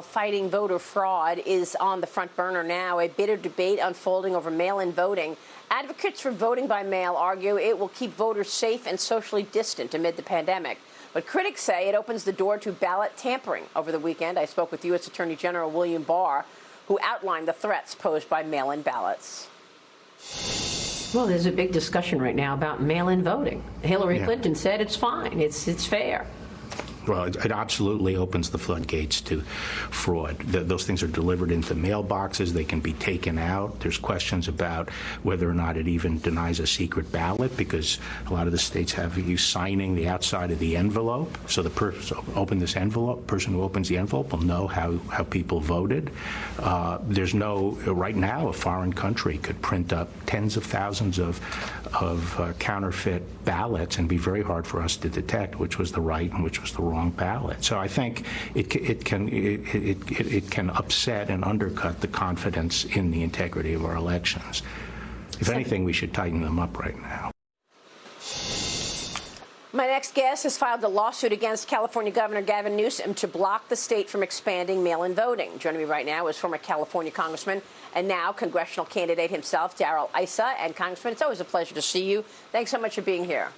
Fighting voter fraud is on the front burner now. A bitter debate unfolding over mail-in voting. Advocates for voting by mail argue it will keep voters safe and socially distant amid the pandemic. But critics say it opens the door to ballot tampering. Over the weekend, I spoke with U.S. Attorney General William Barr, who outlined the threats posed by mail-in ballots. Well, there's a big discussion right now about mail-in voting. Hillary Clinton said it's fine, it's fair. Well, it absolutely opens the floodgates to fraud. Those things are delivered into mailboxes. They can be taken out. There's questions about whether or not it even denies a secret ballot, because a lot of the states have you signing the outside of the envelope. So the person who opens the envelope will know how people voted. There's no, right now, a foreign country could print up tens of thousands of counterfeit ballots and be very hard for us to detect which was the right and which was the wrong ballot. So I think it can upset and undercut the confidence in the integrity of our elections. If anything, we should tighten them up right now. My next guest has filed a lawsuit against California Governor Gavin Newsom to block the state from expanding mail-in voting. Joining me right now is former California Congressman and now congressional candidate himself, Darrell Issa. And Congressman, it's always a pleasure to see you. Thanks so much for being here.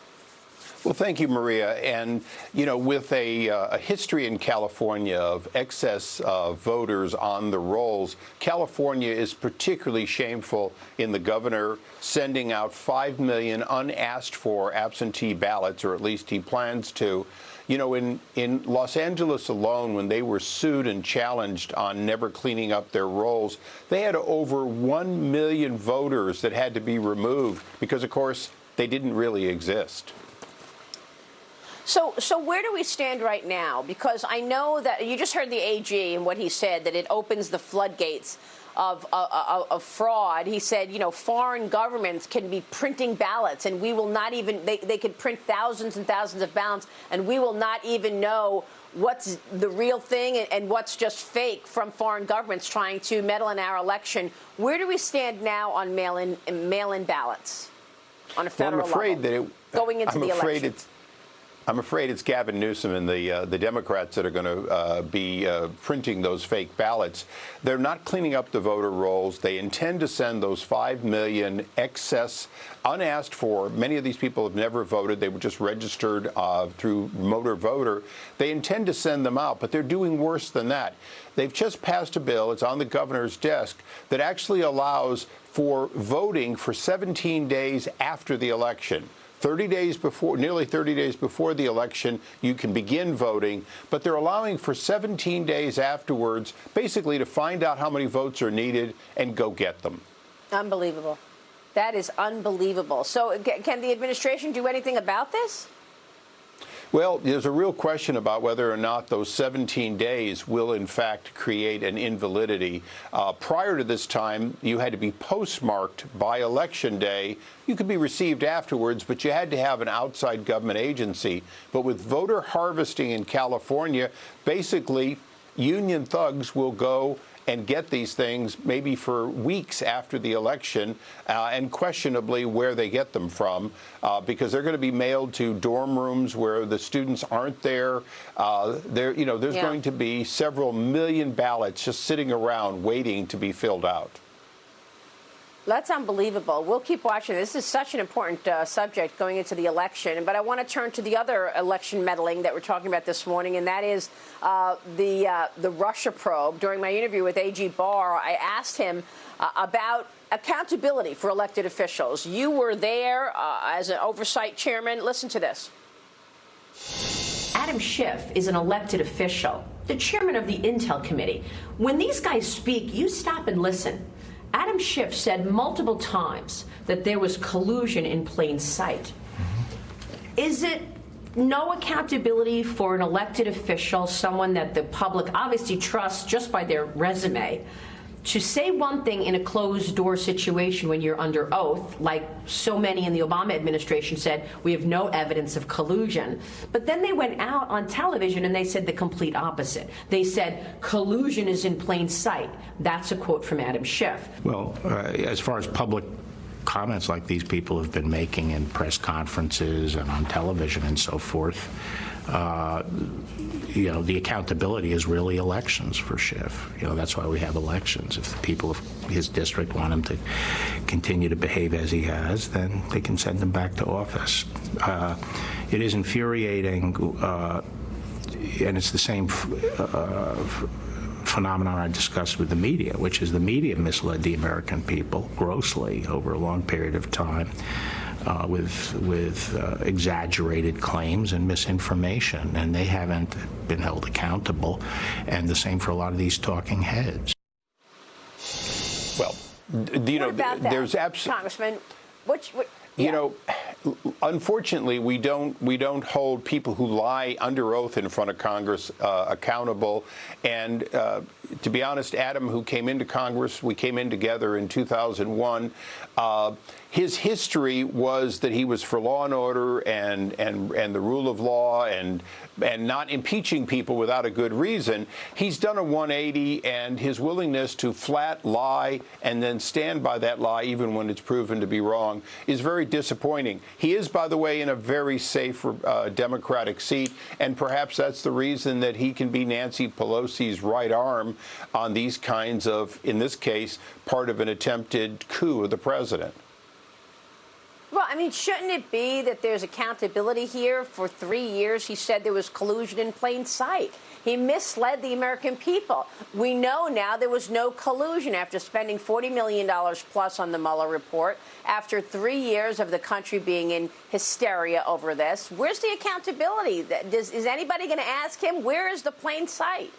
Well, thank you, Maria. And, you know, with a history in California of excess voters on the rolls, California is particularly shameful in the governor sending out 5 million unasked for absentee ballots, or at least he plans to. You know, in Los Angeles alone, when they were sued and challenged on never cleaning up their rolls, they had over 1 million voters that had to be removed because, of course, they didn't really exist. So where do we stand right now? Because I know that you just heard the AG and what he said, that it opens the floodgates of fraud. He said, you know, foreign governments can be printing ballots, and we will not even, they could print thousands and thousands of ballots, and we will not even know what's the real thing and what's just fake from foreign governments trying to meddle in our election. Where do we stand now on mail-in ballots on a federal level going into the election? I'm afraid it's Gavin Newsom and the Democrats that are going to be printing those fake ballots. They're not cleaning up the voter rolls. They intend to send those 5 million excess, unasked for. Many of these people have never voted. They were just registered through Motor Voter. They intend to send them out, but they're doing worse than that. They've just passed a bill, it's on the governor's desk, that actually allows for voting for 17 days after the election. 30 days before, nearly 30 days before the election, you can begin voting, but they're allowing for 17 days afterwards, basically to find out how many votes are needed and go get them. Unbelievable. That is unbelievable. So can the administration do anything about this? Well, there's a real question about whether or not those 17 days will, in fact, create an invalidity. Prior to this time, you had to be postmarked by Election Day. You could be received afterwards, but you had to have an outside government agency. But with voter harvesting in California, basically, union thugs will go and get these things maybe for weeks after the election, and questionably where they get them from, because they're going to be mailed to dorm rooms where the students aren't there. There's going to be several million ballots just sitting around waiting to be filled out. That's unbelievable. We'll keep watching. This is such an important subject going into the election. But I want to turn to the other election meddling that we're talking about this morning, and that is the Russia probe. During my interview with AG Barr, I asked him about accountability for elected officials. You were there as an oversight chairman. Listen to this. Adam Schiff is an elected official, the chairman of the Intel Committee. When these guys speak, you stop and listen. Adam Schiff said multiple times that there was collusion in plain sight. Is it no accountability for an elected official, someone that the public obviously trusts just by their resume, to say one thing in a closed-door situation when you're under oath, like so many in the Obama administration said, we have no evidence of collusion. But then they went out on television and they said the complete opposite. They said collusion is in plain sight. That's a quote from Adam Schiff. Well, as far as public comments like these people have been making in press conferences and on television and so forth, the accountability is really elections for Schiff. That's why we have elections. If the people of his district want him to continue to behave as he has, then they can send him back to office. It is infuriating, and it's the same phenomenon I discussed with the media, which is the media misled the American people grossly over a long period of time with exaggerated claims and misinformation, and they haven't been held accountable. And the same for a lot of these talking heads. Well, there's absolutely, Congressman. Unfortunately, we don't hold people who lie under oath in front of Congress accountable. And to be honest, Adam, who came into Congress, we came in together in 2001. His history was that he was for law and order and the rule of law and not impeaching people without a good reason. He's done a 180, and his willingness to flat lie and then stand by that lie even when it's proven to be wrong is very disappointing. He is, by the way, in a very safe Democratic seat, and perhaps that's the reason that he can be Nancy Pelosi's right arm on these kinds of, in this case, part of an attempted coup of the president. Well, I mean, shouldn't it be that there's accountability here? For 3 years, he said there was collusion in plain sight. He misled the American people. We know now there was no collusion after spending $40 million plus on the Mueller report, after 3 years of the country being in hysteria over this. Where's the accountability? Is anybody going to ask him, where is the plain sight?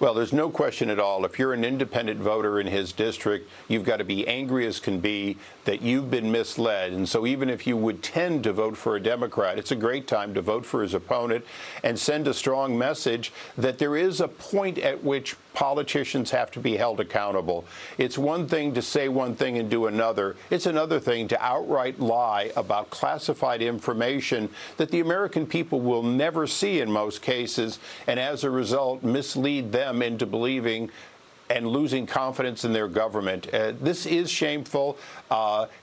Well, there's no question at all. If you're an independent voter in his district, you've got to be angry as can be that you've been misled. And so even if you would tend to vote for a Democrat, it's a great time to vote for his opponent and send a strong message that there is a point at which politicians have to be held accountable. It's one thing to say one thing and do another. It's another thing to outright lie about classified information that the American people will never see in most cases, and as a result mislead them into believing and losing confidence in their government. This is shameful.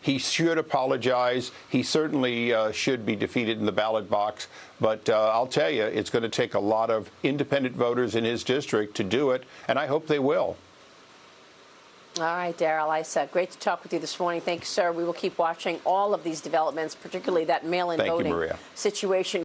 He should apologize. He certainly should be defeated in the ballot box. But I'll tell you, it's going to take a lot of independent voters in his district to do it, and I hope they will. All right, Darrell Issa, great to talk with you this morning. Thank you, sir. We will keep watching all of these developments, particularly that mail-in voting situation.